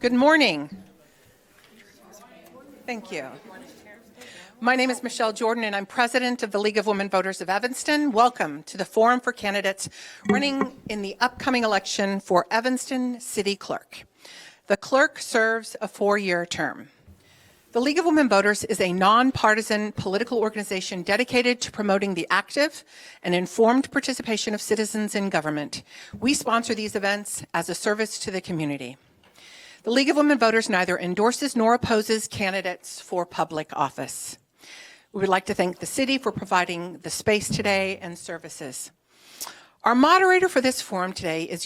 Good morning. Thank you. My name is Michelle Jordan, and I'm president of the League of Women Voters of Evanston. Welcome to the Forum for Candidates running in the upcoming election for Evanston City Clerk. The clerk serves a 4-year term. The League of Women Voters is a nonpartisan political organization dedicated to promoting the active and informed participation of citizens in government. We sponsor these events as a service to the community. The League of Women Voters neither endorses nor opposes candidates for public office. We would like to thank the city for providing the space today and services. Our moderator for this forum today is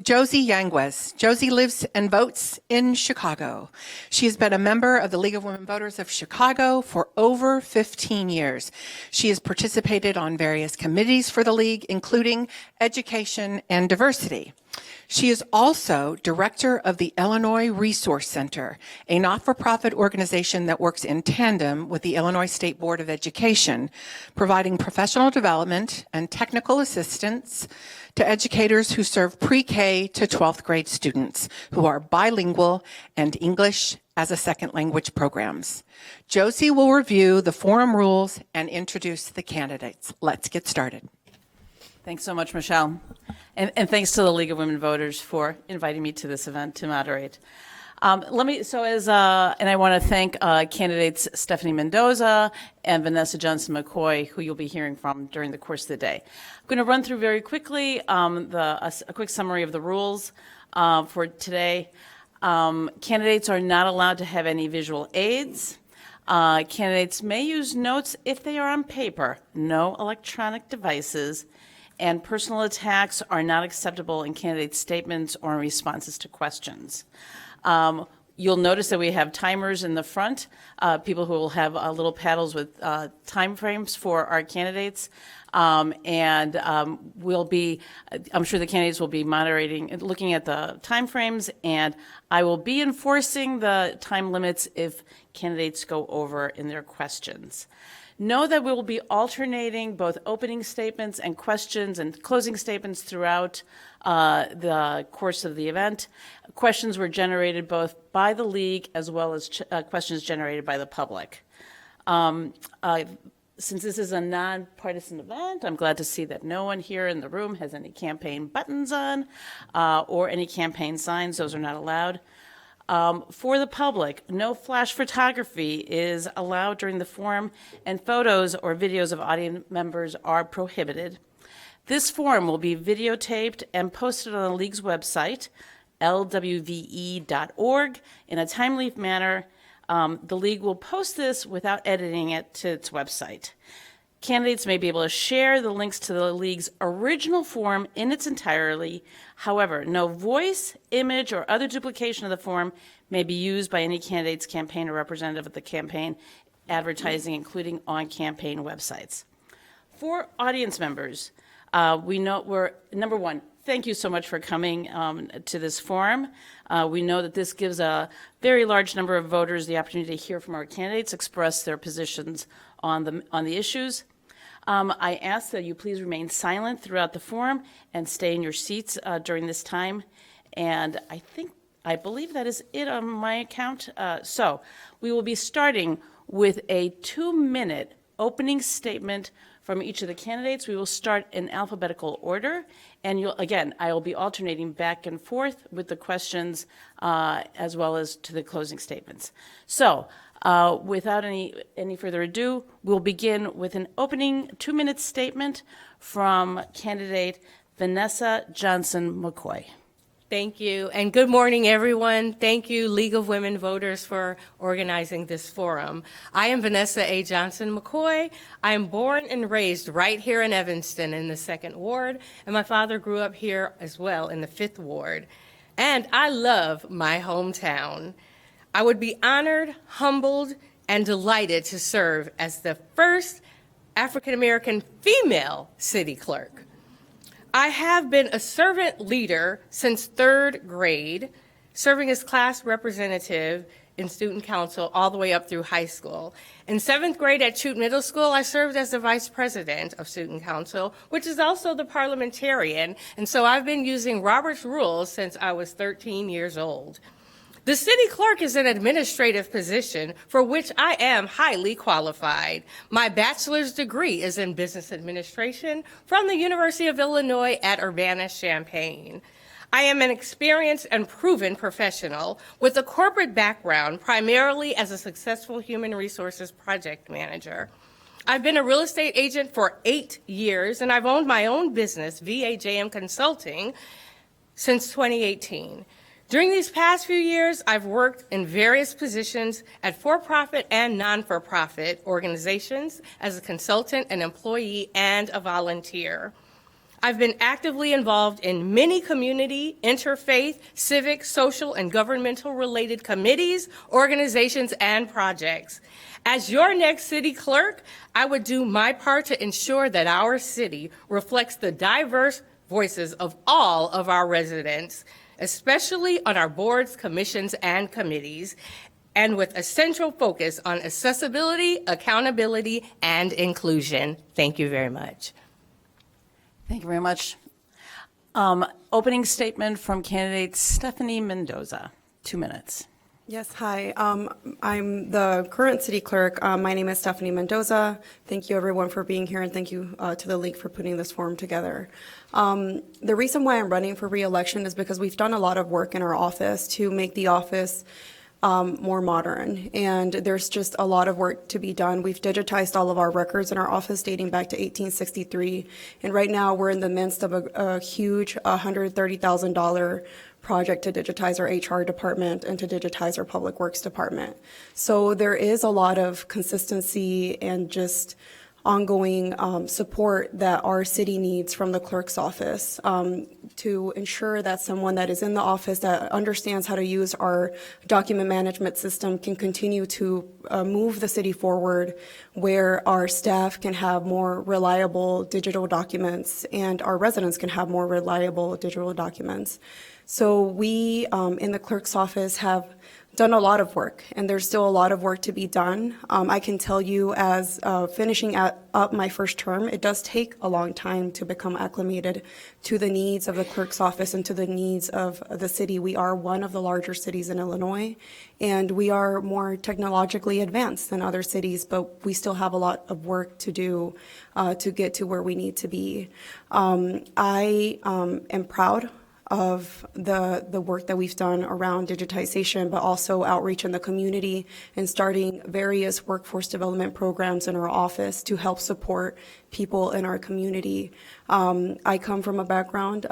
Josie Yanguez. Josie lives and votes in Chicago. She has been a member of the League of Women Voters of Chicago for over 15 years. She has participated on various committees for the League, including Education and Diversity. She is also director of the Illinois Resource Center, a not-for-profit organization that works in tandem with the Illinois State Board of Education, providing professional development and technical assistance to educators who serve pre-K to 12th grade students who are bilingual and English as a second language programs. Josie will review the forum rules and introduce the candidates. Let's get started. Thanks so much, Michelle. And thanks to the League of Women Voters for inviting me to this event to moderate. And I want to thank candidates Stephanie Mendoza and Vanessa Johnson-McCoy, who you'll be hearing from during the course of the day. I'm going to run through very quickly a quick summary of the rules for today. Candidates are not allowed to have any visual aids. Candidates may use notes if they are on paper, no electronic devices, and personal attacks are not acceptable in candidate statements or in responses to questions. You'll notice that we have timers in the front, people who will have little paddles with time frames for our candidates. I'm sure the candidates will be moderating, looking at the time frames, and I will be enforcing the time limits if candidates go over in their questions. Know that we will be alternating both opening statements and questions and closing statements throughout the course of the event. Questions were generated both by the League as well as questions generated by the public. Since this is a nonpartisan event, I'm glad to see that no one here in the room has any campaign buttons on or any campaign signs. Those are not allowed. For the public, no flash photography is allowed during the forum, and photos or videos of audience members are prohibited. This forum will be videotaped and posted on the League's website, LWVE.org, in a timely manner. The League will post this without editing it to its website. Candidates may be able to share the links to the League's original form in its entirety. However, no voice, image, or other duplication of the form may be used by any candidate's campaign or representative of the campaign advertising, including on campaign websites. For audience members, number one, thank you so much for coming to this forum. We know that this gives a very large number of voters the opportunity to hear from our candidates, express their positions on the issues. I ask that you please remain silent throughout the forum and stay in your seats during this time. And I believe that is it on my account. So we will be starting with a 2-minute opening statement from each of the candidates. We will start in alphabetical order, and I will be alternating back and forth with the questions as well as to the closing statements. So without any further ado, we'll begin with an opening 2-minute statement from candidate Vanessa Johnson-McCoy. Thank you, and good morning, everyone. Thank you, League of Women Voters, for organizing this forum. I am Vanessa A. Johnson-McCoy. I am born and raised right here in Evanston in the 2nd Ward, and my father grew up here as well in the 5th Ward. And I love my hometown. I would be honored, humbled, and delighted to serve as the first African-American female city clerk. I have been a servant leader since 3rd grade, serving as class representative in student council all the way up through high school. In 7th grade at Chute Middle School, I served as the vice president of student council, which is also the parliamentarian, and so I've been using Robert's rules since I was 13 years old. The city clerk is an administrative position for which I am highly qualified. My bachelor's degree is in business administration from the University of Illinois at Urbana-Champaign. I am an experienced and proven professional with a corporate background, primarily as a successful human resources project manager. I've been a real estate agent for 8 years, and I've owned my own business, VAJM Consulting, since 2018. During these past few years, I've worked in various positions at for-profit and non-for-profit organizations as a consultant, an employee, and a volunteer. I've been actively involved in many community, interfaith, civic, social, and governmental related committees, organizations, and projects. As your next city clerk, I would do my part to ensure that our city reflects the diverse voices of all of our residents, especially on our boards, commissions, and committees, and with a central focus on accessibility, accountability, and inclusion. Thank you very much. Thank you very much. Opening statement from candidate Stephanie Mendoza, 2 minutes. Yes, hi. I'm the current city clerk. My name is Stephanie Mendoza. Thank you, everyone, for being here, and thank you to the league for putting this forum together. The reason why I'm running for re-election is because we've done a lot of work in our office to make the office more modern, and there's just a lot of work to be done. We've digitized all of our records in our office dating back to 1863, and right now we're in the midst of a huge $130,000 project to digitize our HR department and to digitize our public works department. So there is a lot of consistency and just ongoing support that our city needs from the clerk's office to ensure that someone that is in the office that understands how to use our document management system can continue to move the city forward, where our staff can have more reliable digital documents and our residents can have more reliable digital documents. So we in the clerk's office have done a lot of work, and there's still a lot of work to be done. I can tell you, as finishing up my first term, it does take a long time to become acclimated to the needs of the clerk's office and to the needs of the city. We are one of the larger cities in Illinois, and we are more technologically advanced than other cities, but we still have a lot of work to do to get to where we need to be. I am proud of the work that we've done around digitization, but also outreach in the community and starting various workforce development programs in our office to help support people in our community. I come from a background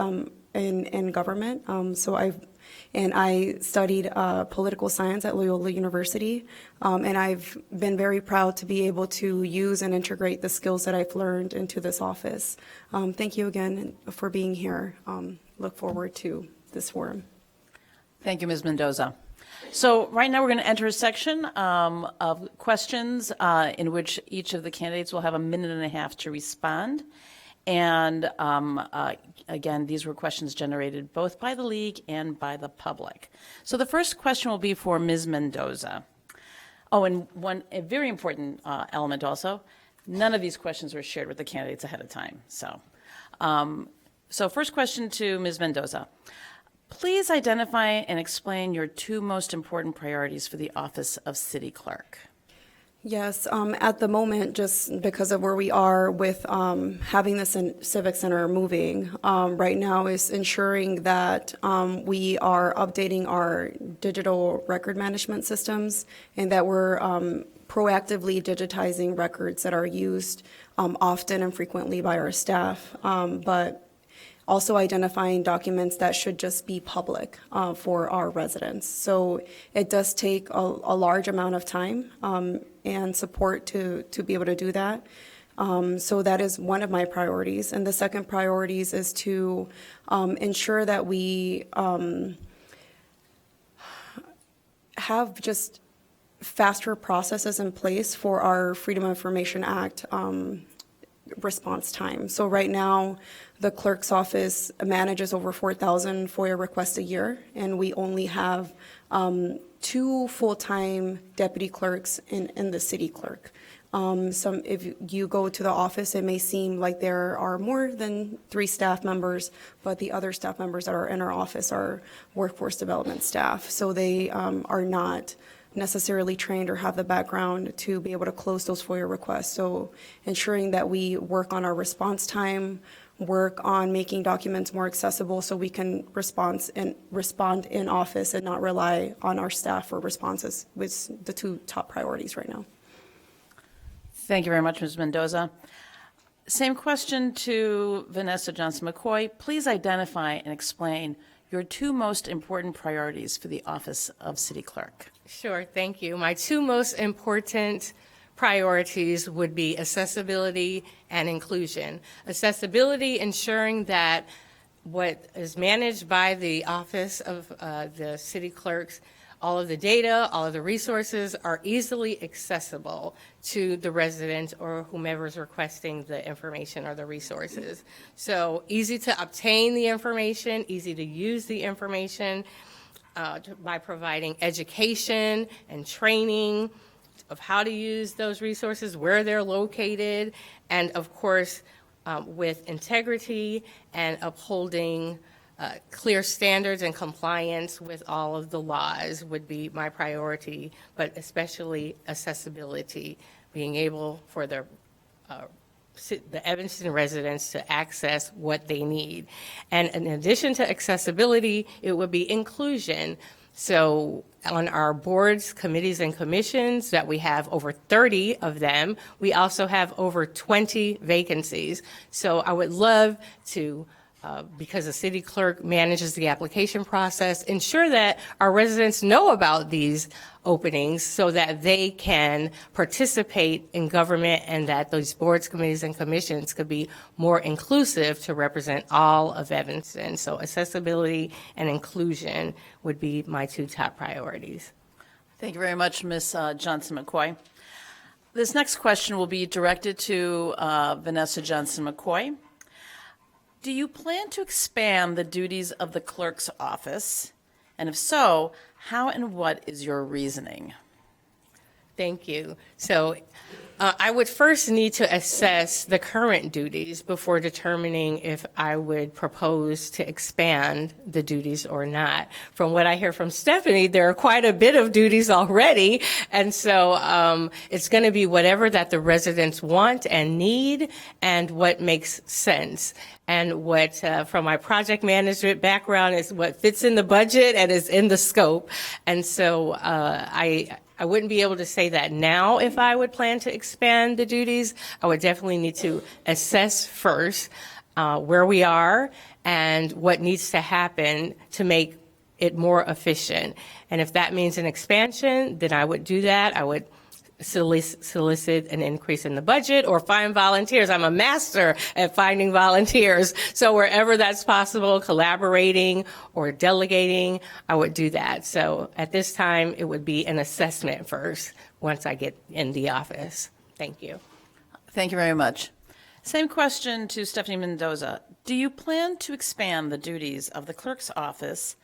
in government, I studied political science at Loyola University, and I've been very proud to be able to use and integrate the skills that I've learned into this office. Thank you again for being here. Look forward to this forum. Thank you, Ms. Mendoza. So right now we're going to enter a section of questions in which each of the candidates will have 1.5 minutes to respond. And again, these were questions generated both by the league and by the public. So the first question will be for Ms. Mendoza. Oh, and a very important element also, none of these questions were shared with the candidates ahead of time. So first question to Ms. Mendoza. Please identify and explain your 2 most important priorities for the office of City Clerk. Yes, at the moment, just because of where we are with having the Civic Center moving, right now is ensuring that we are updating our digital record management systems and that we're proactively digitizing records that are used often and frequently by our staff, but also identifying documents that should just be public for our residents. So it does take a large amount of time and support to be able to do that. So that is one of my priorities. And the second priorities is to ensure that we have just faster processes in place for our Freedom of Information Act response time. So right now, the clerk's office manages over 4,000 FOIA requests a year, and we only have 2 full-time deputy clerks in the city clerk. If you go to the office, it may seem like there are more than 3 staff members, but the other staff members that are in our office are workforce development staff. So they are not necessarily trained or have the background to be able to close those FOIA requests. So ensuring that we work on our response time, work on making documents more accessible so we can respond in office and not rely on our staff for responses was the 2 top priorities right now. Thank you very much, Ms. Mendoza. Same question to Vanessa Johnson-McCoy. Please identify and explain your 2 most important priorities for the Office of City Clerk. Sure, thank you. My 2 most important priorities would be accessibility and inclusion. Accessibility, ensuring that what is managed by the Office of the City Clerks, all of the data, all of the resources are easily accessible to the resident or whomever is requesting the information or the resources. So easy to obtain the information, easy to use the information by providing education and training of how to use those resources, where they're located, and of course, with integrity and upholding clear standards and compliance with all of the laws would be my priority, but especially accessibility, being able for the Evanston residents to access what they need. And in addition to accessibility, it would be inclusion. So on our boards, committees, and commissions that we have over 30 of them, we also have over 20 vacancies. So I would love to because the city clerk manages the application process, ensure that our residents know about these openings so that they can participate in government and that those boards, committees, and commissions could be more inclusive to represent all of Evanston. So accessibility and inclusion would be my 2 top priorities. Thank you very much, Ms. Johnson-McCoy. This next question will be directed to Vanessa Johnson-McCoy. Do you plan to expand the duties of the clerk's office? And if so, how and what is your reasoning? Thank you. So I would first need to assess the current duties before determining if I would propose to expand the duties or not. From what I hear from Stephanie, there are quite a bit of duties already. And so it's going to be whatever that the residents want and need and what makes sense. And what, from my project management background, is what fits in the budget and is in the scope. And so I wouldn't be able to say that now if I would plan to expand the duties. I would definitely need to assess first where we are and what needs to happen to make it more efficient. And if that means an expansion, then I would do that. I would solicit an increase in the budget or find volunteers. I'm a master at finding volunteers. So wherever that's possible, collaborating or delegating, I would do that. So at this time, it would be an assessment first once I get in the office. Thank you. Thank you very much. Same question to Stephanie Mendoza. Do you plan to expand the duties of the clerk's office?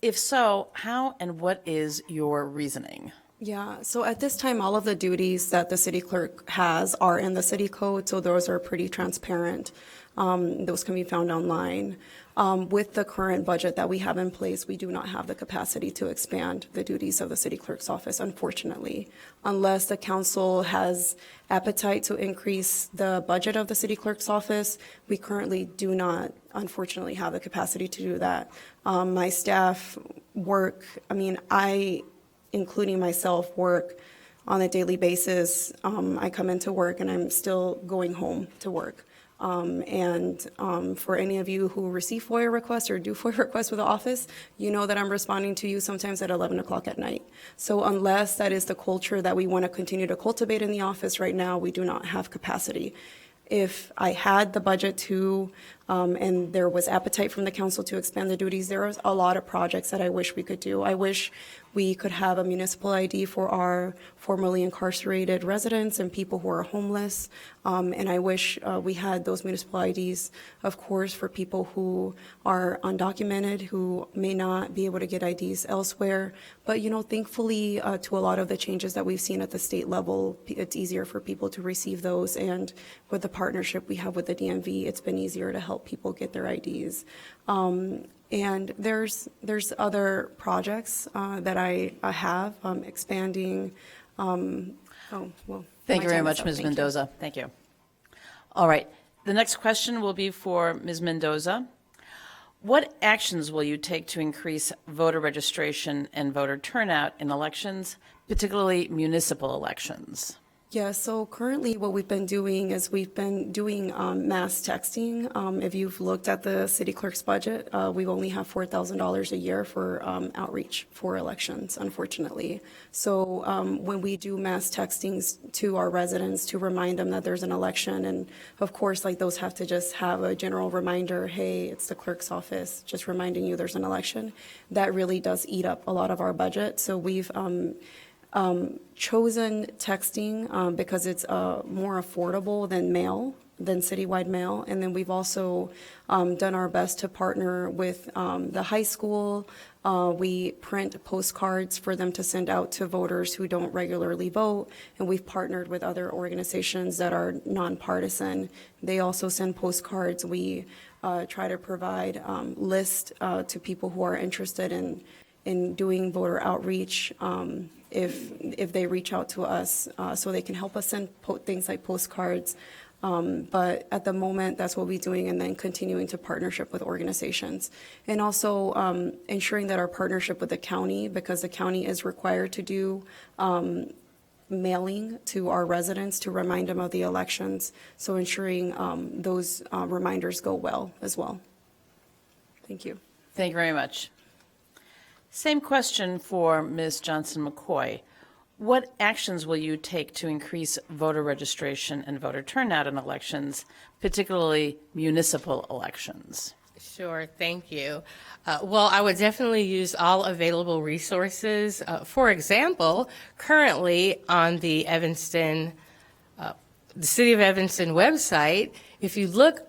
If so, how and what is your reasoning? Yeah, so at this time, all of the duties that the city clerk has are in the city code, so those are pretty transparent. Those can be found online. With the current budget that we have in place, we do not have the capacity to expand the duties of the city clerk's office, unfortunately, unless the council has appetite to increase the budget of the city clerk's office. We currently do not, unfortunately, have the capacity to do that. My staff work, including myself, work on a daily basis. I come into work and I'm still going home to work. For any of you who receive FOIA requests or do FOIA requests with the office, you know that I'm responding to you sometimes at 11 o'clock at night. So unless that is the culture that we want to continue to cultivate in the office right now, we do not have capacity. If I had the budget to and there was appetite from the council to expand the duties. There was a lot of projects that I wish we could do. I wish we could have a municipal ID for our formerly incarcerated residents and people who are homeless. And I wish we had those municipal IDs, of course, for people who are undocumented, who may not be able to get IDs elsewhere. But, thankfully, to a lot of the changes that we've seen at the state level, it's easier for people to receive those. And with the partnership we have with the DMV, it's been easier to help people get their IDs. And there's other projects that I have expanding. Thank you my very time is much, up. Ms. Thank you. Mendoza. Thank you. All right. The next question will be for Ms. Mendoza. What actions will you take to increase voter registration and voter turnout in elections, particularly municipal elections? Yeah, so currently what we've been doing is we've been doing mass texting. If you've looked at the city clerk's budget, we only have $4,000 a year for outreach for elections, unfortunately. So when we do mass textings to our residents to remind them that there's an election, and of course, like those have to just have a general reminder, hey, it's the clerk's office, just reminding you there's an election, that really does eat up a lot of our budget. So we've chosen texting because it's more affordable than mail, than citywide mail. And then we've also done our best to partner with the high school. We print postcards for them to send out to voters who don't regularly vote. And we've partnered with other organizations that are nonpartisan. They also send postcards. We try to provide lists to people who are interested in doing voter outreach if they reach out to us, so they can help us send things like postcards. But at the moment, that's what we're doing, and then continuing to partnership with organizations. And also ensuring that our partnership with the county, because the county is required to do mailing to our residents to remind them of the elections. So ensuring those reminders go well as well. Thank you. Thank you very much. Same question for Ms. Johnson-McCoy. What actions will you take to increase voter registration and voter turnout in elections, particularly municipal elections? Sure, thank you. Well, I would definitely use all available resources. For example, currently on the Evanston, the City of Evanston website, if you look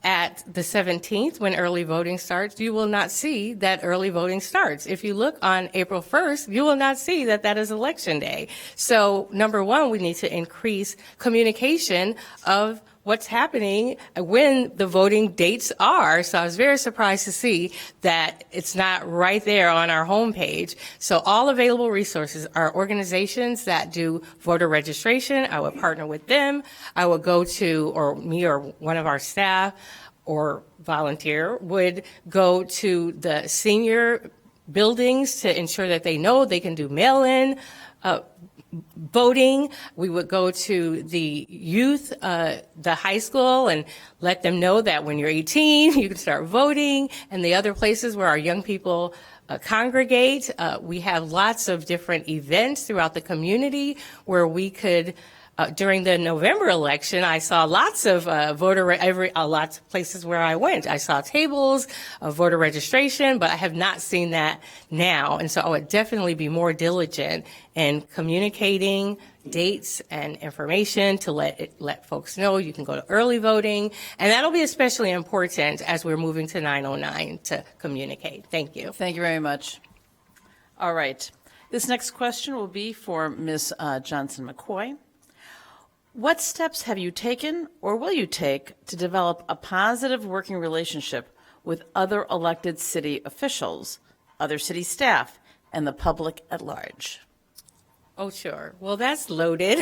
at the 17th, when early voting starts, you will not see that early voting starts. If you look on April 1st, you will not see that that is Election Day. So, number one, we need to increase communication of what's happening when the voting dates are. So I was very surprised to see that it's not right there on our homepage. So all available resources are organizations that do voter registration. I would partner with them. I would go to, or me or one of our staff or volunteer would go to the senior buildings to ensure that they know they can do mail-in voting. We would go to the youth, the high school, and let them know that when you're 18, you can start voting, and the other places where our young people congregate. We have lots of different events throughout the community where we could during the November election, I saw lots of lots of places where I went. I saw tables of voter registration, but I have not seen that now. And so I would definitely be more diligent in communicating dates and information to let folks know you can go to early voting. And that'll be especially important as we're moving to 909 to communicate. Thank you. Thank you very much. All right. This next question will be for Ms. Johnson-McCoy. What steps have you taken or will you take to develop a positive working relationship with other elected city officials, other city staff, and the public at large? Oh, sure. Well, that's loaded.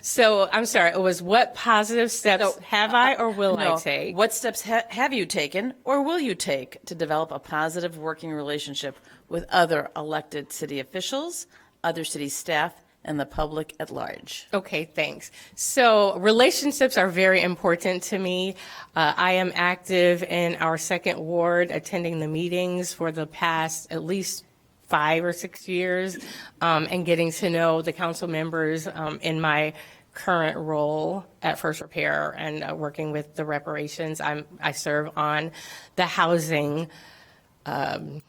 So I'm sorry. It was what positive steps have I or will I take? What steps have you taken or will you take to develop a positive working relationship with other elected city officials, other city staff, and the public at large? Okay, thanks. So relationships are very important to me. I am active in our second ward, attending the meetings for the past at least 5 or 6 years, and getting to know the council members in my current role at First Repair and working with the reparations. I serve on the housing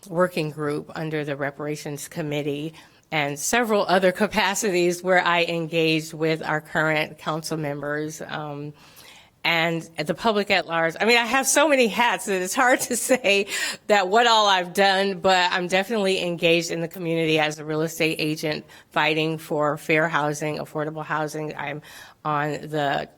working group under the reparations committee and several other capacities where I engaged with our current council members and the public at large. I mean, I have so many hats that it's hard to say that what all I've done, but I'm definitely engaged in the community as a real estate agent fighting for fair housing, affordable housing. I'm on the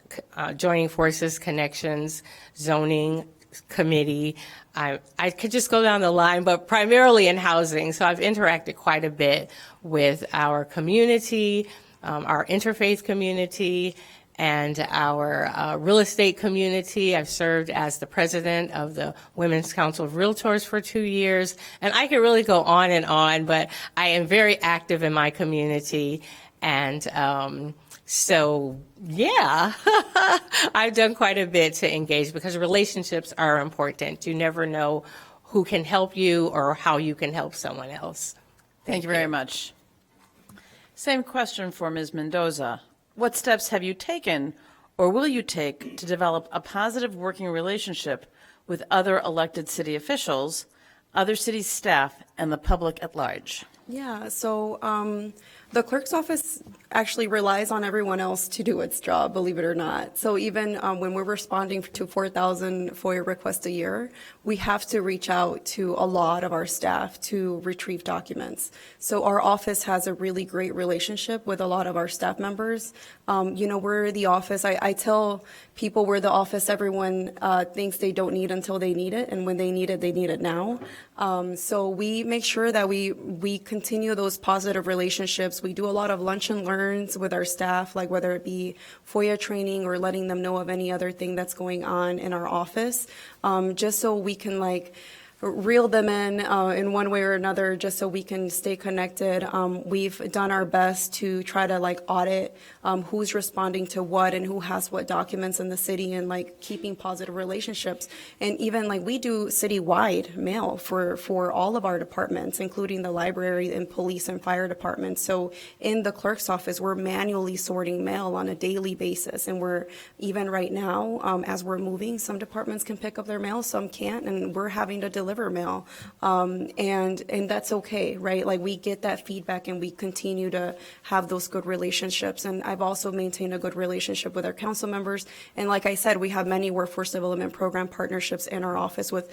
Joining Forces Connections zoning committee. I could just go down the line, but primarily in housing. So I've interacted quite a bit with our community, our interfaith community, and our real estate community. I've served as the president of the Women's Council of Realtors for 2 years. And I could really go on, but I am very active in my community. And so, yeah, I've done quite a bit to engage because relationships are important. You never know who can help you or how you can help someone else. Thank you very much. Same question for Ms. Mendoza. What steps have you taken or will you take to develop a positive working relationship with other elected city officials, other city staff, and the public at large? Yeah, so the clerk's office actually relies on everyone else to do its job, believe it or not. So even when we're responding to 4,000 FOIA requests a year, we have to reach out to a lot of our staff to retrieve documents. So our office has a really great relationship with a lot of our staff members. We're the office. I tell people we're the office everyone thinks they don't need until they need it, and when they need it now. So we make sure that we continue those positive relationships. We do a lot of lunch and learns with our staff, like whether it be FOIA training or letting them know of any other thing that's going on in our office, just so we can reel them in one way or another, just so we can stay connected. We've done our best to try to audit who's responding to what and who has what documents in the city, and keeping positive relationships. And even we do citywide mail for all of our departments, including the library and police and fire departments. So in the clerk's office, we're manually sorting mail on a daily basis. And we're even right now, as we're moving, some departments can pick up their mail, some can't, and we're having to deliver mail, and that's okay, right? We get that feedback and we continue to have those good relationships. And I've also maintained a good relationship with our council members. And like I said, we have many workforce development program partnerships in our office with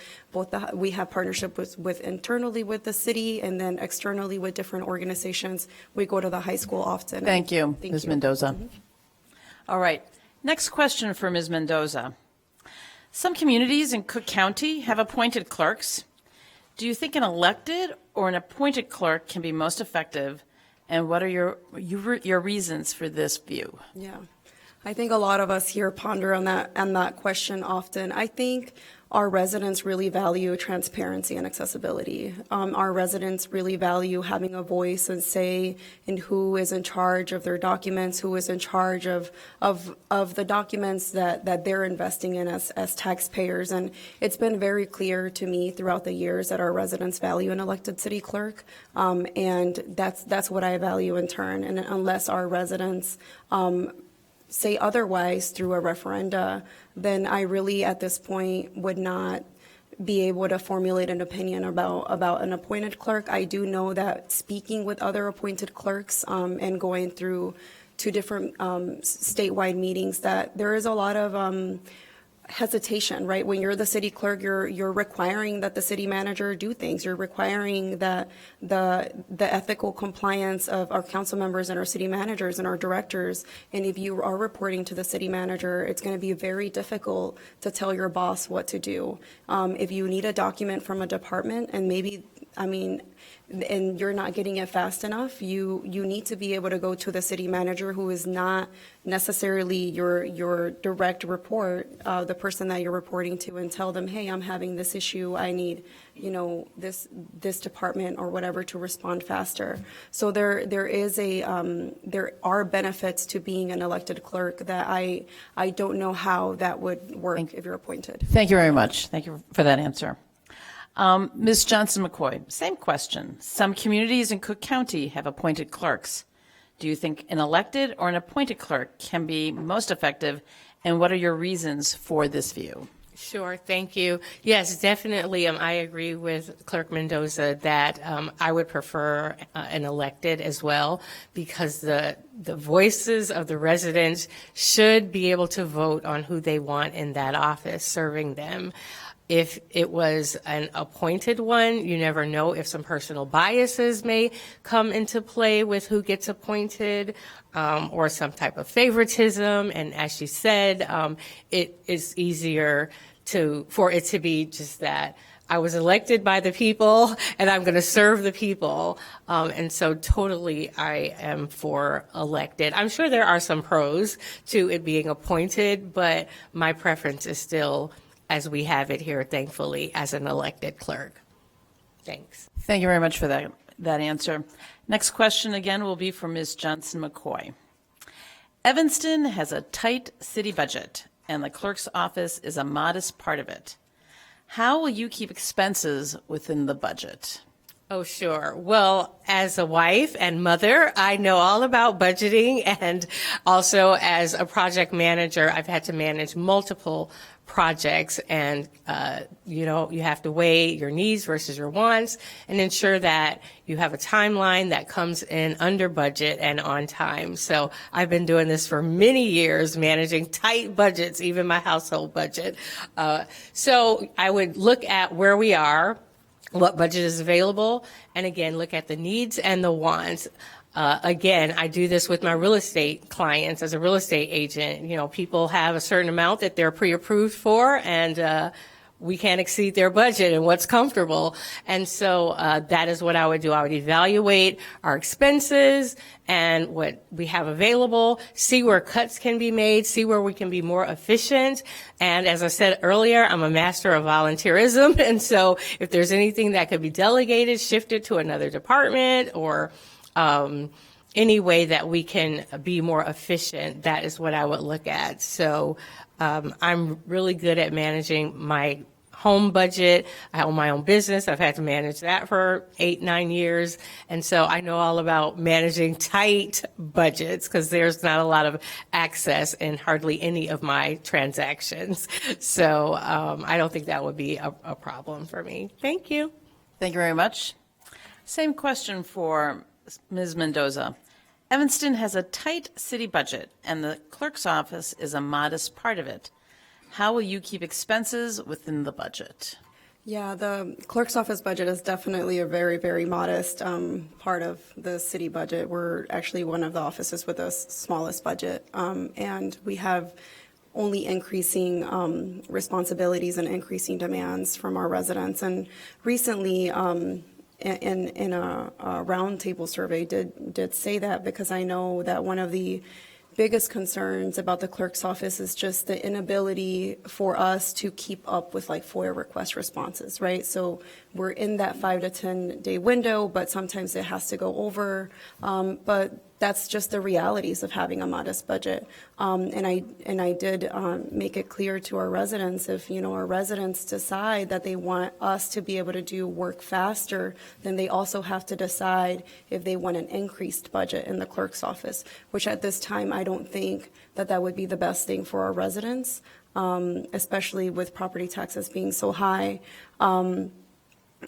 we have partnership with internally with the city, and then externally with different organizations. We go to the high school often. Thank you, Thank Ms. you. Mendoza. All right. Next question for Ms. Mendoza. Some communities in Cook County have appointed clerks. Do you think an elected or an appointed clerk can be most effective, and what are your reasons for this view? Yeah, I think a lot of us here ponder on that question often. I think our residents really value transparency and accessibility. Our residents really value having a voice and say in who is in charge of their documents, who is in charge of the documents that they're investing in as taxpayers. And it's been very clear to me throughout the years that our residents value an elected city clerk, and that's what I value in turn. And unless our residents say otherwise through a referenda, then I really at this point would not be able to formulate an opinion about an appointed clerk. I do know that speaking with other appointed clerks and going through two different statewide meetings, that there is a lot of hesitation, right? When you're the city clerk, you're requiring that the city manager do things. You're requiring that the ethical compliance of our council members and our city managers and our directors. And if you are reporting to the city manager, it's going to be very difficult to tell your boss what to do. If you need a document from a department and and you're not getting it fast enough, you need to be able to go to the city manager, who is not necessarily your direct report, the person that you're reporting to, and tell them, hey, I'm having this issue. I need, this department or whatever to respond faster. So there are benefits to being an elected clerk that I don't know how that would work if you're appointed. Thank you very much. Thank you for that answer. Ms. Johnson-McCoy, same question. Some communities in Cook County have appointed clerks. Do you think an elected or an appointed clerk can be most effective, and what are your reasons for this view? Sure, thank you. Yes, definitely. I agree with Clerk Mendoza that I would prefer an elected as well, because the voices of the residents should be able to vote on who they want in that office serving them. If it was an appointed one, you never know if some personal biases may come into play with who gets appointed, or some type of favoritism. And as she said, it is easier for it to be just that I was elected by the people and I'm going to serve the people. And so totally I am for elected. I'm sure there are some pros to it being appointed, but my preference is still, as we have it here, thankfully, as an elected clerk. Thanks. Thank you very much for that answer. Next question again will be for Ms. Johnson-McCoy. Evanston has a tight city budget, and the clerk's office is a modest part of it. How will you keep expenses within the budget? Oh, sure. Well, as a wife and mother, I know all about budgeting, and also as a project manager, I've had to manage multiple projects, and you have to weigh your needs versus your wants and ensure that you have a timeline that comes in under budget and on time. So I've been doing this for many years, managing tight budgets, even my household budget. So I would look at where we are, what budget is available, and again, look at the needs and the wants. Again, I do this with my real estate clients as a real estate agent. You know, people have a certain amount that they're pre-approved for, and we can't exceed their budget and what's comfortable. And so that is what I would do. I would evaluate our expenses and what we have available, see where cuts can be made, see where we can be more efficient. And as I said earlier, I'm a master of volunteerism. And so if there's anything that could be delegated, shifted to another department, or any way that we can be more efficient, that is what I would look at. So I'm really good at managing my home budget. I own my own business. I've had to manage that for 8-9 years. And so I know all about managing tight budgets, because there's not a lot of access in hardly any of my transactions. So I don't think that would be a problem for me. Thank you. Thank you very much. Same question for Ms. Mendoza. Evanston has a tight city budget, and the clerk's office is a modest part of it. How will you keep expenses within the budget? Yeah, the clerk's office budget is definitely a very, very modest part of the city budget. We're actually one of the offices with the smallest budget, and we have only increasing responsibilities and increasing demands from our residents. And recently, in a roundtable survey did say that, because I know that one of the biggest concerns about the clerk's office is just the inability for us to keep up with like FOIA request responses, right? So we're in that 5 to 10 day window, but sometimes it has to go over. But that's just the realities of having a modest budget. And I did make it clear to our residents, if our residents decide that they want us to be able to do work faster, then they also have to decide if they want an increased budget in the clerk's office, which at this time I don't think that would be the best thing for our residents, especially with property taxes being so high.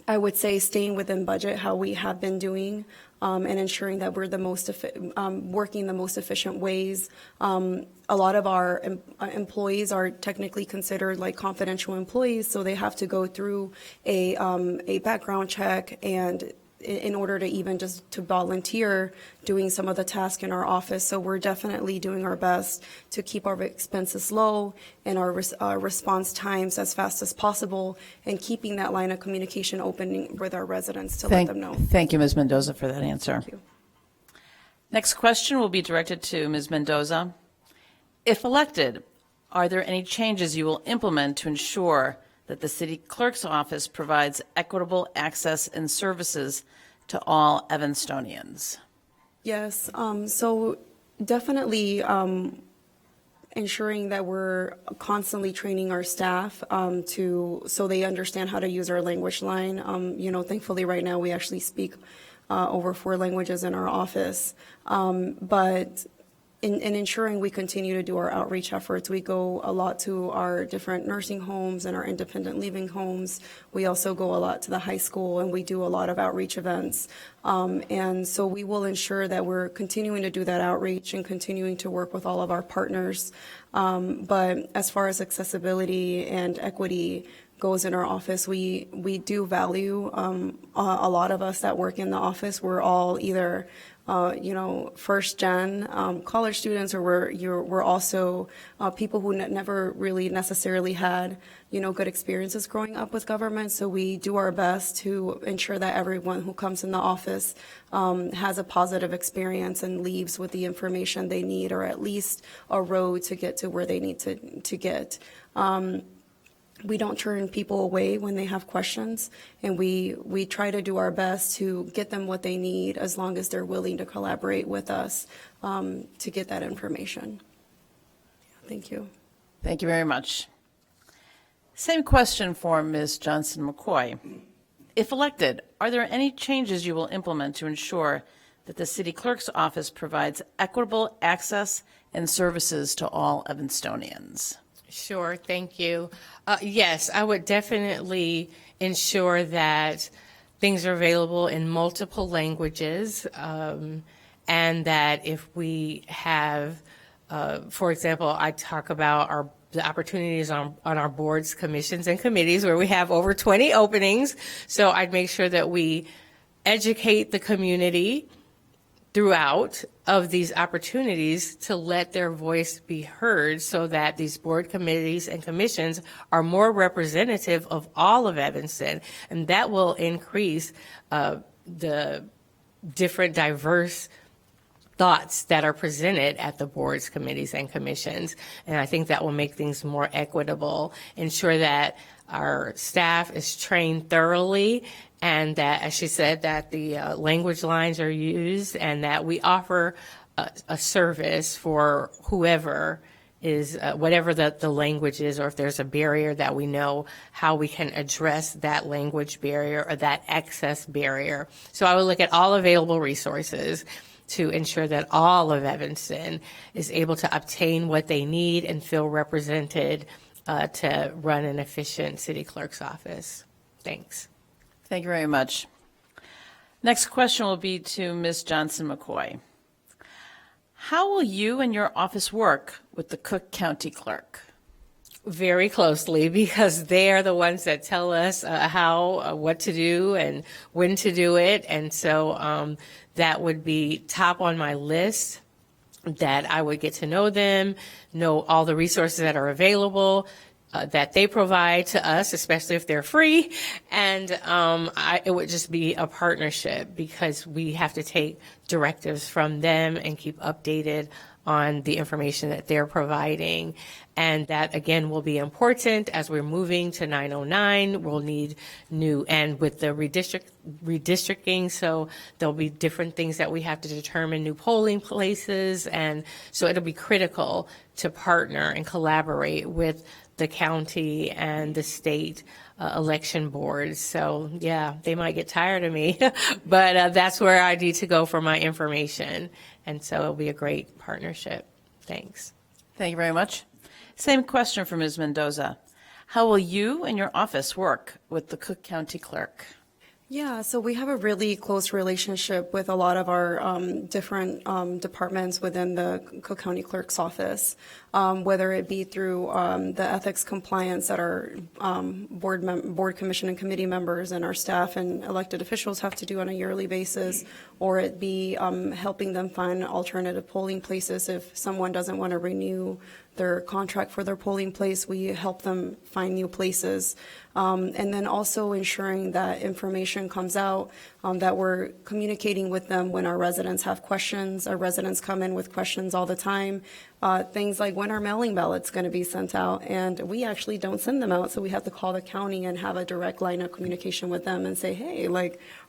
I would say staying within budget, how we have been doing, and ensuring that we're working the most efficient ways. A lot of our employees are technically considered like confidential employees, so they have to go through a background check, and in order to even just to volunteer doing some of the tasks in our office. So we're definitely doing our best to keep our expenses low and our response times as fast as possible, and keeping that line of communication open with our residents to let them know. Thank you, Ms. Mendoza, for that answer. Thank you. Next question will be directed to Ms. Mendoza. If elected, are there any changes you will implement to ensure that the city clerk's office provides equitable access and services to all Evanstonians? Yes, so definitely ensuring that we're constantly training our staff so they understand how to use our language line. Thankfully right now we actually speak over 4 languages in our office. But in ensuring we continue to do our outreach efforts, we go a lot to our different nursing homes and our independent living homes. We also go a lot to the high school, and we do a lot of outreach events. And so we will ensure that we're continuing to do that outreach and continuing to work with all of our partners. But as far as accessibility and equity goes in our office, we do value a lot of us that work in the office. We're all either first gen college students, or we're also people who never really necessarily had, good experiences growing up with government. So we do our best to ensure that everyone who comes in the office has a positive experience and leaves with the information they need, or at least a road to get to where they need to get. We don't turn people away when they have questions, and we try to do our best to get them what they need, as long as they're willing to collaborate with us to get that information. Thank you. Thank you very much. Same question for Ms. Johnson-McCoy. If elected, are there any changes you will implement to ensure that the city clerk's office provides equitable access and services to all Evanstonians? Sure, thank you. Yes, I would definitely ensure that things are available in multiple languages, and that if we have, for example, I talk about the opportunities on our boards, commissions, and committees where we have over 20 openings. So I'd make sure that we educate the community throughout of these opportunities to let their voice be heard, so that these board committees and commissions are more representative of all of Evanston. And that will increase the different diverse thoughts that are presented at the boards, committees, and commissions. And I think that will make things more equitable, ensure that our staff is trained thoroughly, and that, as she said, that the language lines are used, and that we offer a service for whoever is, whatever the language is, or if there's a barrier, that we know how we can address that language barrier or that access barrier. So I would look at all available resources to ensure that all of Evanston is able to obtain what they need and feel represented to run an efficient city clerk's office. Thanks. Thank you very much. Next question will be to Ms. Johnson-McCoy. How will you and your office work with the Cook County Clerk? Very closely, because they are the ones that tell us what to do and when to do it. And so that would be top on my list, that I would get to know them, know all the resources that are available, that they provide to us, especially if they're free. And it would just be a partnership, because we have to take directives from them and keep updated on the information that they're providing. And that, again, will be important as we're moving to 909. We'll need new, and with the redistricting, so there'll be different things that we have to determine, new polling places. And so it'll be critical to partner and collaborate with the county and the state election boards. So yeah, they might get tired of me, but that's where I need to go for my information. And so it'll be a great partnership. Thanks. Thank you very much. Same question for Ms. Mendoza. How will you and your office work with the Cook County Clerk? Yeah, so we have a really close relationship with a lot of our different departments within the Cook County Clerk's office, whether it be through the ethics compliance that our board, commission, and committee members and our staff and elected officials have to do on a yearly basis, or it be helping them find alternative polling places. If someone doesn't want to renew their contract for their polling place, we help them find new places. And then also ensuring that information comes out, that we're communicating with them when our residents have questions. Our residents come in with questions all the time. Things like, when are mailing ballots going to be sent out? And we actually don't send them out, so we have to call the county and have a direct line of communication with them and say, hey,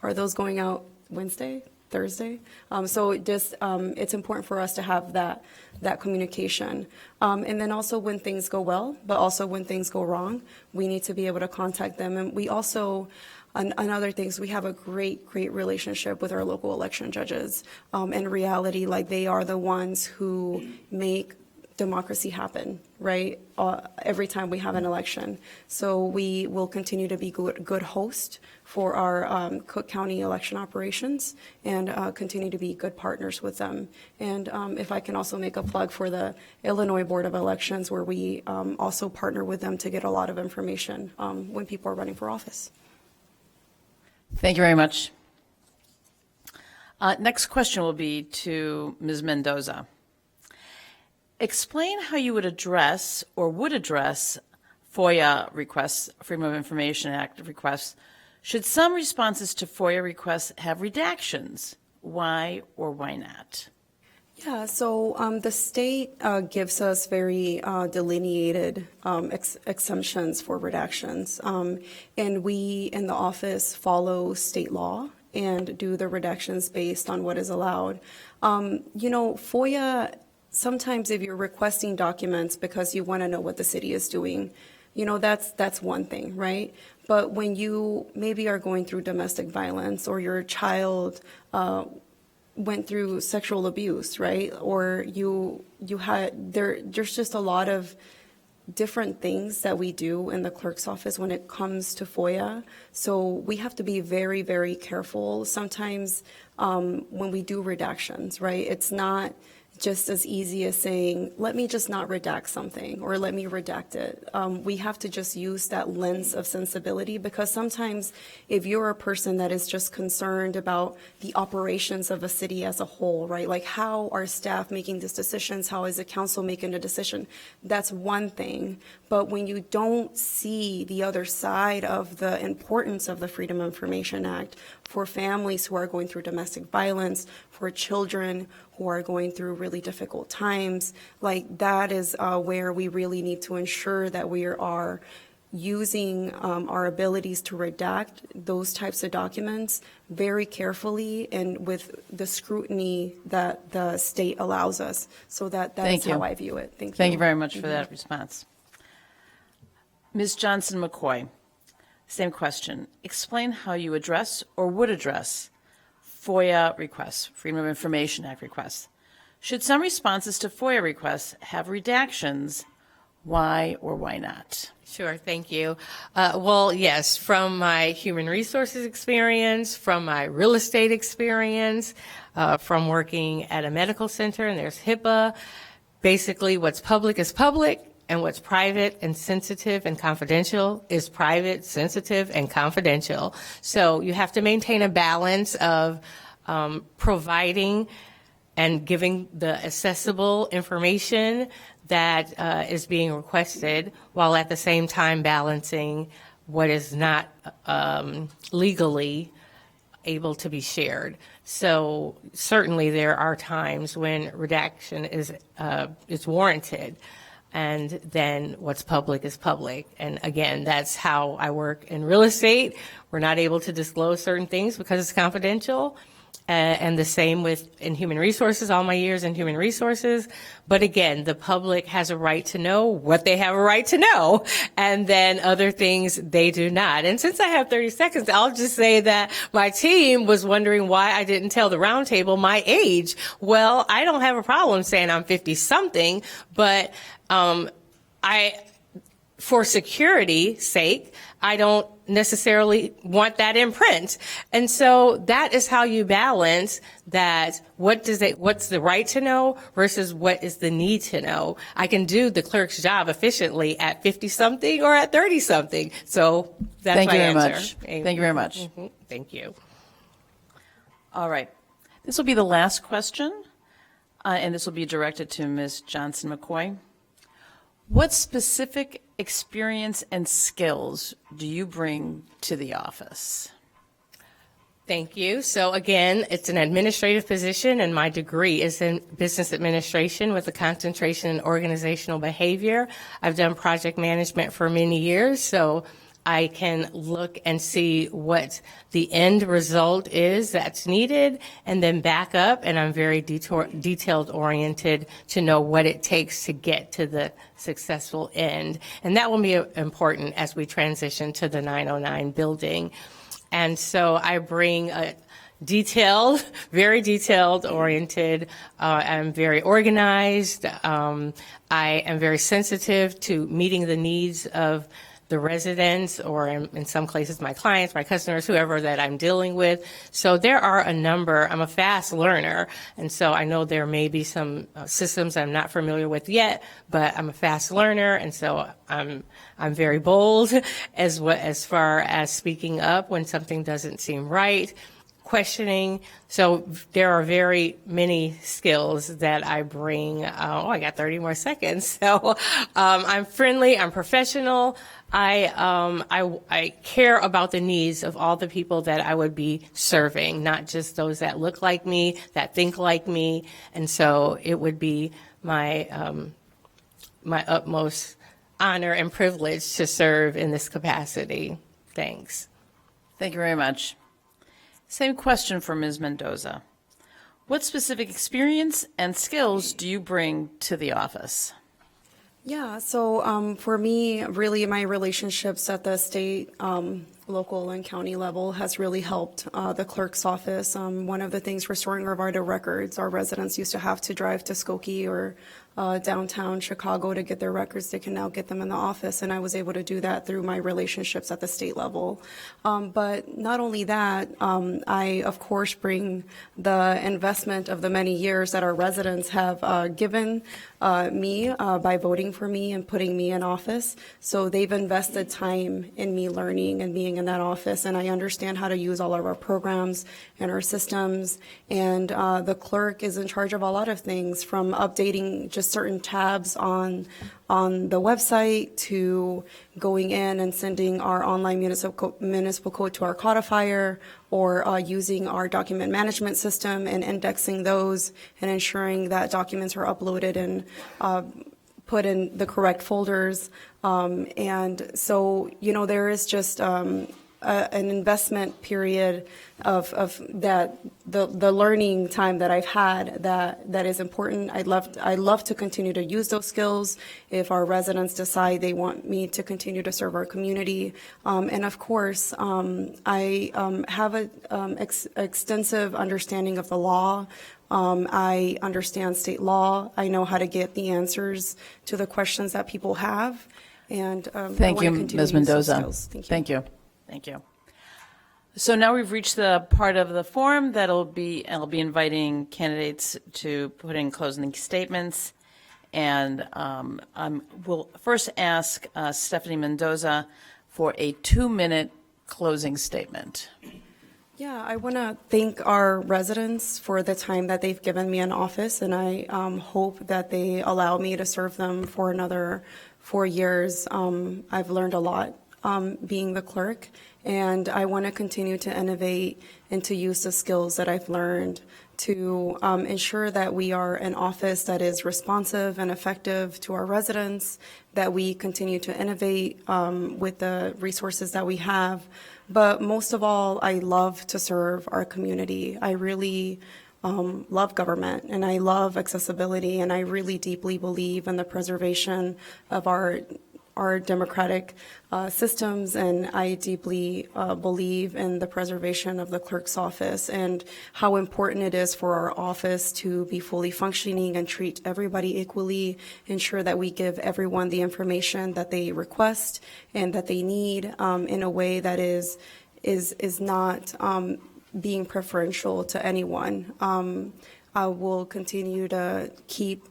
are those going out Wednesday, Thursday? So just it's important for us to have that communication. And then also when things go well, but also when things go wrong, we need to be able to contact them. And we also and other things. We have a great relationship with our local election judges. In reality, like, they are the ones who make democracy happen, right? Every time we have an election. So we will continue to be good host for our Cook County election operations and continue to be good partners with them. And if I can also make a plug for the Illinois Board of Elections, where we also partner with them to get a lot of information when people are running for office. Thank you very much. Next question will be to Ms. Mendoza. Explain how you would address FOIA requests, Freedom of Information Act requests. Should some responses to FOIA requests have redactions? Why or why not? Yeah, so the state gives us very delineated exemptions for redactions. And we in the office follow state law and do the redactions based on what is allowed. FOIA, sometimes if you're requesting documents because you want to know what the city is doing, that's one thing, right? But when you maybe are going through domestic violence, or your child went through sexual abuse, right? Or there's just a lot of different things that we do in the clerk's office when it comes to FOIA. So we have to be very, very careful. Sometimes when we do redactions, right, it's not just as easy as saying, let me just not redact something, or let me redact it. We have to just use that lens of sensibility, because sometimes if you're a person that is just concerned about the operations of a city as a whole, right, like how are staff making these decisions, how is the council making a decision, that's one thing. But when you don't see the other side of the importance of the Freedom of Information Act for families who are going through domestic violence, for children who are going through really difficult times, like that is where we really need to ensure that we are using our abilities to redact those types of documents very carefully and with the scrutiny that the state allows us. So that's how I view it. Thank you. Thank you very much for that response. Ms. Johnson-McCoy, same question. Explain how you address or would address FOIA requests, Freedom of Information Act requests. Should some responses to FOIA requests have redactions? Why or why not? Sure, thank you. Well, yes, from my human resources experience, from my real estate experience, from working at a medical center, and there's HIPAA, basically what's public is public, and what's private and sensitive and confidential is private, sensitive, and confidential. So you have to maintain a balance of providing and giving the accessible information that is being requested, while at the same time balancing what is not legally able to be shared. So certainly there are times when redaction is warranted, and then what's public is public. And again, that's how I work in real estate. We're not able to disclose certain things because it's confidential. And the same in human resources, all my years in human resources. But again, the public has a right to know what they have a right to know, and then other things they do not. And since I have 30 seconds, I'll just say that my team was wondering why I didn't tell the roundtable my age. Well, I don't have a problem saying I'm 50-something, but for security's sake, I don't necessarily want that in print. And so that is how you balance that. What's the right to know versus what is the need to know? I can do the clerk's job efficiently at 50-something or at 30-something. So that's my answer. Thank you very much. Mm-hmm. Thank you. All right. This will be the last question, and this will be directed to Ms. Johnson-McCoy. What specific experience and skills do you bring to the office? Thank you. So again, it's an administrative position, and my degree is in business administration with a concentration in organizational behavior. I've done project management for many years, so I can look and see what the end result is that's needed and then back up, and I'm very detailed oriented to know what it takes to get to the successful end. And that will be important as we transition to the 909 building. And so I bring a detailed, very detailed oriented. I'm very organized. I am very sensitive to meeting the needs of the residents, or in some cases my clients, my customers, whoever that I'm dealing with. So there are a number. I'm a fast learner, and so I know there may be some systems I'm not familiar with yet, but I'm a fast learner, and so I'm very bold as far as speaking up when something doesn't seem right, questioning. So there are very many skills that I bring. I got 30 more seconds. So I'm friendly, I'm professional. I care about the needs of all the people that I would be serving, not just those that look like me, that think like me. And so it would be my my utmost honor and privilege to serve in this capacity. Thanks. Thank you very much. Same question for Ms. Mendoza. What specific experience and skills do you bring to the office? Yeah, so for me, really my relationships at the state, local, and county level has really helped the clerk's office. One of the things, restoring our vital records, our residents used to have to drive to Skokie or downtown Chicago to get their records. They can now get them in the office, and I was able to do that through my relationships at the state level. But not only that, I, of course, bring the investment of the many years that our residents have given me by voting for me and putting me in office. So they've invested time in me learning and being in that office, and I understand how to use all of our programs and our systems. And the clerk is in charge of a lot of things, from updating just certain tabs on the website to going in and sending our online municipal code to our codifier, or using our document management system and indexing those and ensuring that documents are uploaded and put in the correct folders. And so, there is just an investment period of that, the learning time that I've had that is important. I'd love to continue to use those skills if our residents decide they want me to continue to serve our community. And of course, I have an extensive understanding of the law. I understand state law. I know how to get the answers to the questions that people have. And Thank you, Ms. Mendoza. Thank you. Thank you. So now we've reached the part of the forum I'll be inviting candidates to put in closing statements. And we'll first ask Stephanie Mendoza for a 2-minute closing statement. Yeah, I want to thank our residents for the time that they've given me in office, and I hope that they allow me to serve them for another 4 years. I've learned a lot being the clerk, and I want to continue to innovate and to use the skills that I've learned to ensure that we are an office that is responsive and effective to our residents, that we continue to innovate with the resources that we have. But most of all, I love to serve our community. I really love government, and I love accessibility, and I really deeply believe in the preservation of our democratic systems, and I deeply believe in the preservation of the clerk's office and how important it is for our office to be fully functioning and treat everybody equally, ensure that we give everyone the information that they request and that they need in a way that is not being preferential to anyone. I will continue to keep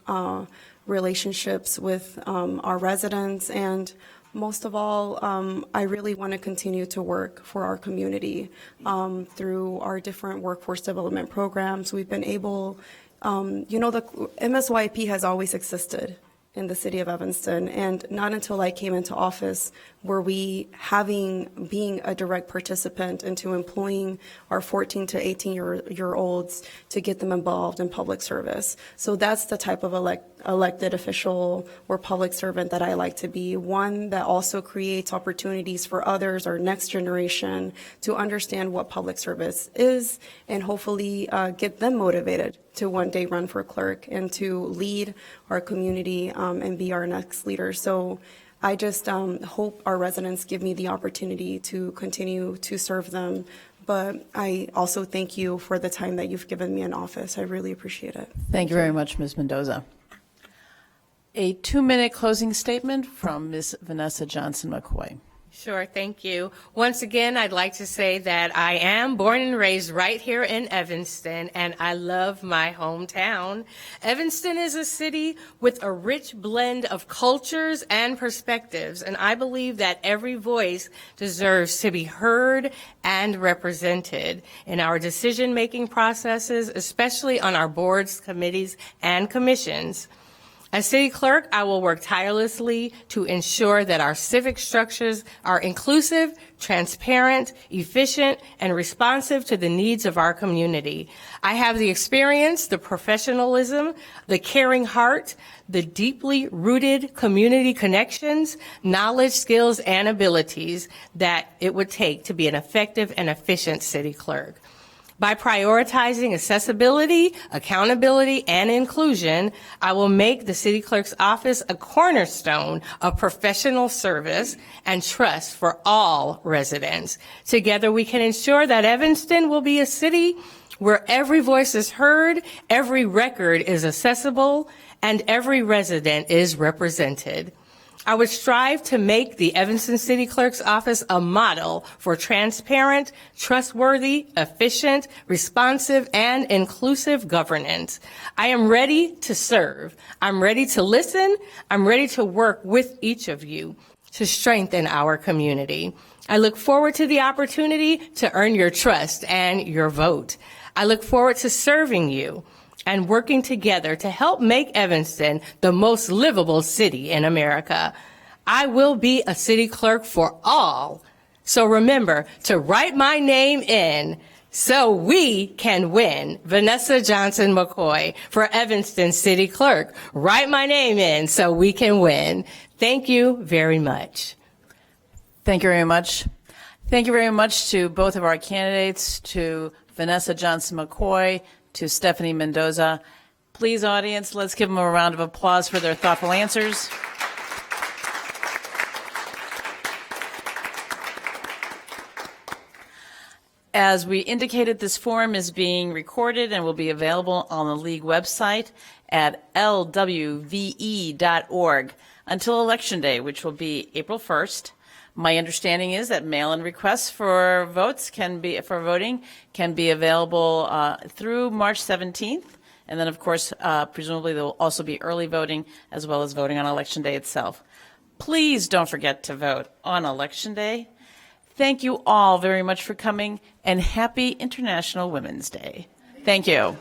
relationships with our residents, and most of all, I really want to continue to work for our community through our different workforce development programs. We've been able, the MSYP has always existed in the city of Evanston, and not until I came into office were we being a direct participant into employing our 14 to 18-year-olds to get them involved in public service. So that's the type of elected official or public servant that I like to be, one that also creates opportunities for others, our next generation, to understand what public service is and hopefully get them motivated to one day run for clerk and to lead our community and be our next leader. So I just hope our residents give me the opportunity to continue to serve them. But I also thank you for the time that you've given me in office. I really appreciate it. Thank you very much, Ms. Mendoza. A 2-minute closing statement from Ms. Vanessa Johnson McCoy. Sure, thank you. Once again, I'd like to say that I am born and raised right here in Evanston, and I love my hometown. Evanston is a city with a rich blend of cultures and perspectives, and I believe that every voice deserves to be heard and represented in our decision-making processes, especially on our boards, committees, and commissions. As city clerk, I will work tirelessly to ensure that our civic structures are inclusive, transparent, efficient, and responsive to the needs of our community. I have the experience, the professionalism, the caring heart, the deeply rooted community connections, knowledge, skills, and abilities that it would take to be an effective and efficient city clerk. By prioritizing accessibility, accountability, and inclusion, I will make the city clerk's office a cornerstone of professional service and trust for all residents. Together, we can ensure that Evanston will be a city where every voice is heard, every record is accessible, and every resident is represented. I would strive to make the Evanston City Clerk's office a model for transparent, trustworthy, efficient, responsive, and inclusive governance. I am ready to serve. I'm ready to listen. I'm ready to work with each of you to strengthen our community. I look forward to the opportunity to earn your trust and your vote. I look forward to serving you and working together to help make Evanston the most livable city in America. I will be a city clerk for all. So remember to write my name in so we can win. Vanessa Johnson McCoy for Evanston City Clerk. Write my name in so we can win. Thank you very much. Thank you very much. Thank you very much to both of our candidates, to Vanessa Johnson McCoy, to Stephanie Mendoza. Please, audience, let's give them a round of applause for their thoughtful answers. As we indicated, this forum is being recorded and will be available on the League website at LWVE.org until Election Day, which will be April 1st. My understanding is that mail-in requests for voting can be available through March 17th. And then, of course, presumably there will also be early voting as well as voting on Election Day itself. Please don't forget to vote on Election Day. Thank you all very much for coming, and happy International Women's Day. Thank you.